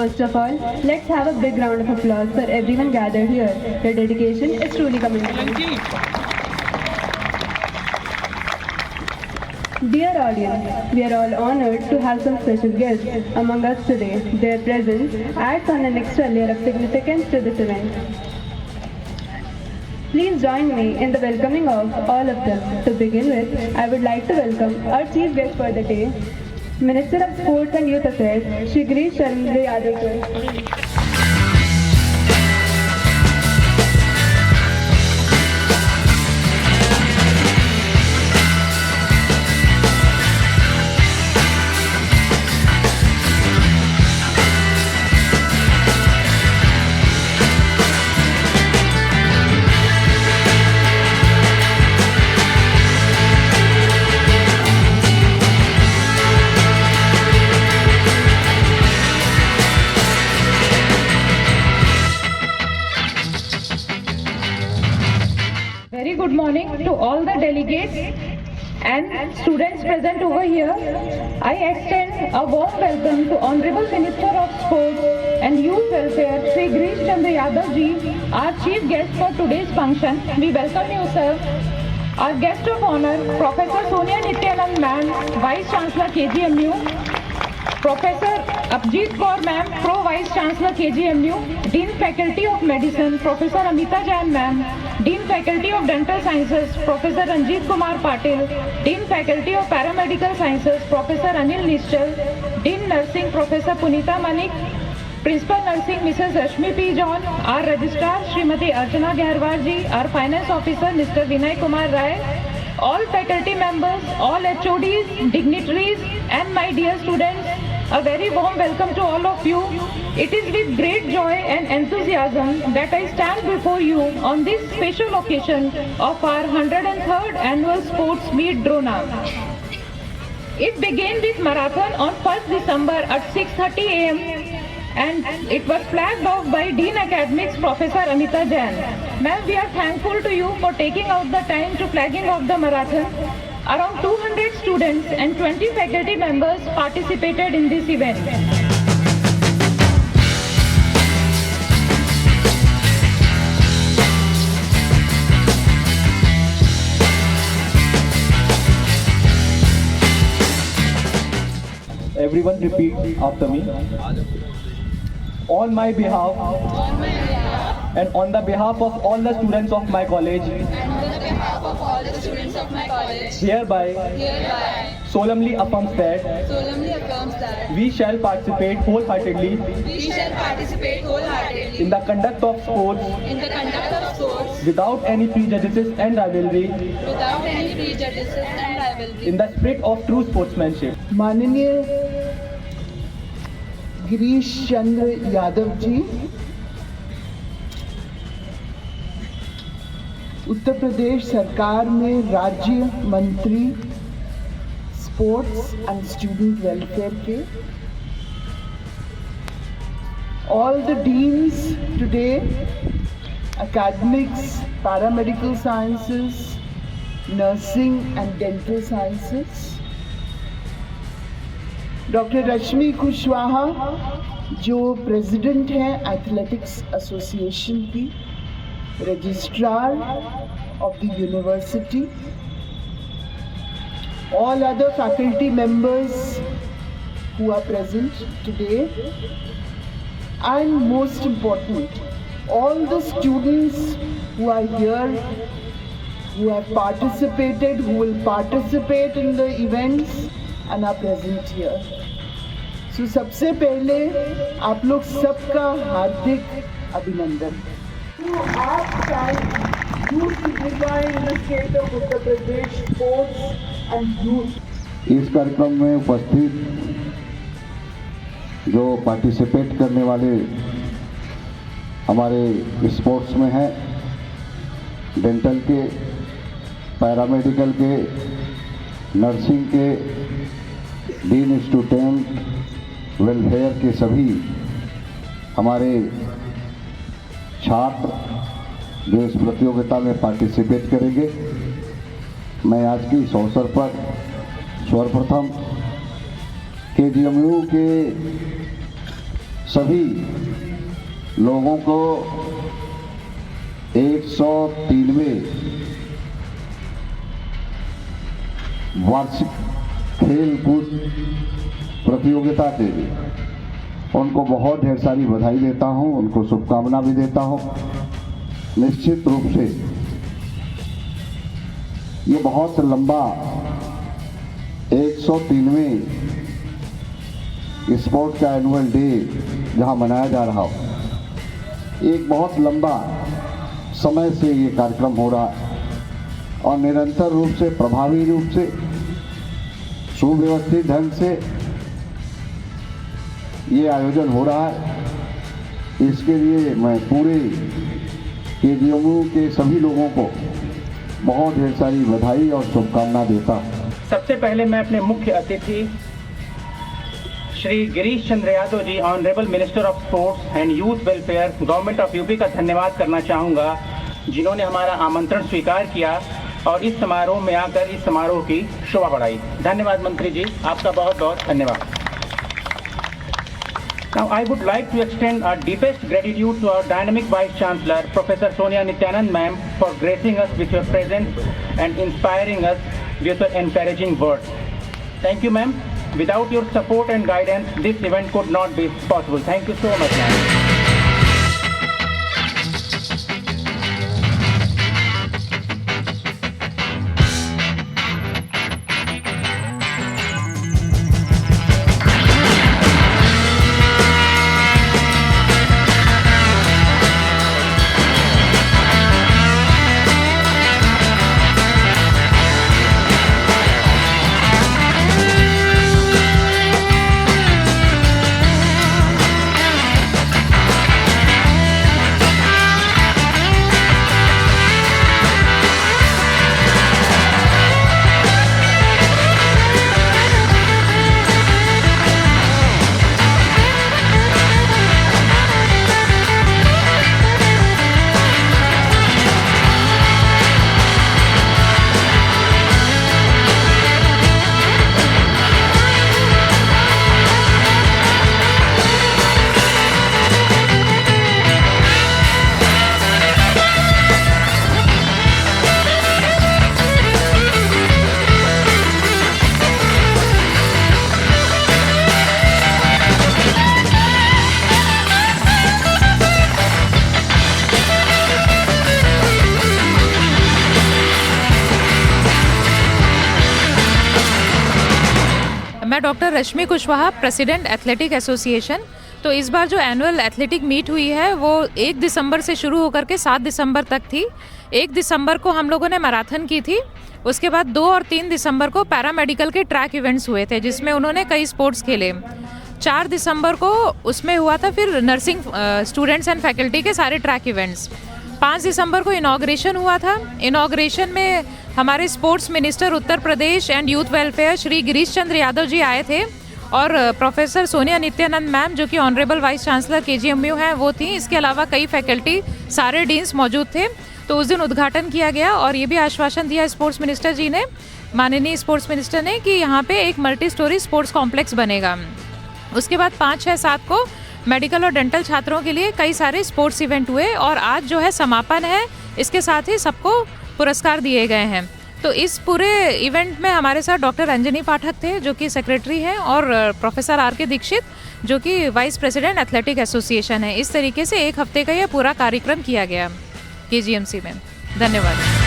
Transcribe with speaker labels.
Speaker 1: First of all, let's have a big round of applause for everyone gathered here. Your dedication is truly commendable. Dear audience, we are all honored to have some special guests among us today. Their presence adds on an extra layer of significance to this event. Please join me in the welcoming of all of them. To begin with, I would like to welcome our chief guest for the day, Minister of Sports and Youth Affairs, Shri Girish Chandra Yadav sir.
Speaker 2: Very good morning to all the delegates and students present over here. I extend a warm welcome to Honorable Minister of Sports and Youth Welfare, Shri Girish Chandra Yadav ji, our chief guest for today's function. We welcome you, sir. Our guest of honor, Professor Sonia Nityanand ma'am, Vice Chancellor KGMU, Professor Abjeet Kaur ma'am, Pro Vice Chancellor KGMU, Dean Faculty of Medicine, Professor Amita Jain ma'am, Dean Faculty of Dental Sciences, Professor Ranjit Kumar Patil, Dean Faculty of Paramedical Sciences, Professor Anil Nischal, Dean Nursing, Professor Punita Manik, Principal Nursing, Mrs. Rashmi P. John, our Registrar, Srimati Archana Geharwar ji, our Finance Officer, Mr. Vinay Kumar Rai, all faculty members, all HODs, dignitaries, and my dear students, a very warm welcome to all of you. It is with great joy and enthusiasm that I stand before you on this special occasion of our 103rd Annual Sports Meet Drona. It began with marathon on 1st December at 6:30 am and it was flagged off by Dean Academics Professor Amita Jain. Ma'am, we are thankful to you for taking out the time to flagging off the marathon. Around 200 students and 20 faculty members participated in this event.
Speaker 3: Everyone repeat after me. On my behalf and on the behalf of all the students of my college, hereby solemnly affirms that we shall participate wholeheartedly in the conduct of sports without any prejudices and rivalry, in the spirit of true sportsmanship.
Speaker 4: माननीय गिरीश चंद्र यादव जी, उत्तर प्रदेश सरकार में राज्य मंत्री sports and student welfare के, all the deans today, academics, paramedical sciences, nursing and dental sciences, doctor Rashmi Kushwaha जो president हैं athletics association की, registrar of the university, all other faculty members who are present today, and most important, all the students who are here, who have participated, who will participate in the events and are present here. So सबसे पहले आप लोग सबका हार्दिक अभिनंदन। आप चाहे youth in the state of Uttar Pradesh sports and youth.
Speaker 5: इस कार्यक्रम में उपस्थित जो पार्टिसिपेट करने वाले हमारे स्पोर्ट्स में हैं, डेंटल के, पैरामेडिकल के, नर्सिंग के, डीन स्टूडेंट वेलफेयर के सभी हमारे छात्र जो इस प्रतियोगिता में पार्टिसिपेट करेंगे, मैं आज के इस अवसर पर सर्वप्रथम केजीएमयू के सभी लोगों को 103वें वार्षिक खेल कूद प्रतियोगिता के लिए उनको बहुत ढेर सारी बधाई देता हूं, उनको शुभकामना भी देता हूं। निश्चित रूप से ये बहुत लंबा 103वें स्पोर्ट का एनुअल डे जहां मनाया जा रहा हो, एक बहुत लंबा समय से ये कार्यक्रम हो रहा है और निरंतर रूप से, प्रभावी रूप से, सुव्यवस्थित ढंग से ये आयोजन हो रहा है। इसके लिए मैं पूरे KGMU के सभी लोगों को बहुत ढेर सारी बधाई और शुभकामना देता हूँ।
Speaker 6: सबसे पहले मैं अपने मुख्य अतिथि Shri Girish Chandra Yadav ji, honourable minister of sports and youth welfare, government of UP का धन्यवाद करना चाहूँगा, जिन्होंने हमारा आमंत्रण स्वीकार किया और इस समारोह में आकर इस समारोह की शोभा बढ़ाई। धन्यवाद मंत्री जी, आपका बहुत बहुत धन्यवाद। Now I would like to extend our deepest gratitude to our dynamic Vice Chancellor, Professor Sonia Nityanand ma'am, for gracing us with your presence and inspiring us with your encouraging words. Thank you ma'am. Without your support and guidance, this event could not be possible. Thank you so much ma'am.
Speaker 2: मैं doctor Rashmi Kushwaha, president athletic association. तो इस बार जो annual athletic meet हुई है वो 1 दिसंबर से शुरू होकर के 7 दिसंबर तक थी। 1 दिसंबर को हम लोगों ने मैराथन की थी, उसके बाद 2 और 3 दिसंबर को पैरामेडिकल के ट्रैक इवेंट्स हुए थे जिसमें उन्होंने कई स्पोर्ट्स खेले। 4 दिसंबर को उसमें हुआ था फिर नर्सिंग स्टूडेंट्स एंड फैकल्टी के सारे ट्रैक इवेंट्स। 5 दिसंबर को इनॉग्रेशन हुआ था। इनॉग्रेशन में हमारे sports minister Uttar Pradesh and youth welfare Shri Girish Chandra Yadav ji आए थे और प्रोफेसर सोनिया नित्यानंद मैम जो कि ऑनरेबल वाइस चांसलर KGMU हैं वो थी। इसके अलावा कई फैकल्टी, सारे डीन्स मौजूद थे। तो उस दिन उद्घाटन किया गया और ये भी आश्वासन दिया स्पोर्ट्स मिनिस्टर जी ने, माननीय स्पोर्ट्स मिनिस्टर ने, कि यहाँ पे एक मल्टी स्टोरी स्पोर्ट्स कॉम्प्लेक्स बनेगा। उसके बाद 5, 6, 7 को मेडिकल और डेंटल छात्रों के लिए कई सारे स्पोर्ट्स इवेंट हुए और आज जो है समापन है। इसके साथ ही सबको पुरस्कार दिए गए हैं। तो इस पूरे इवेंट में हमारे साथ डॉक्टर अंजनी पाठक थे जो कि सेक्रेटरी हैं और प्रोफेसर RK दीक्षित जो कि वाइस प्रेसिडेंट एथलेटिक एसोसिएशन है। इस तरीके से 1 हफ्ते का यह पूरा कार्यक्रम किया गया KGMC में। धन्यवाद।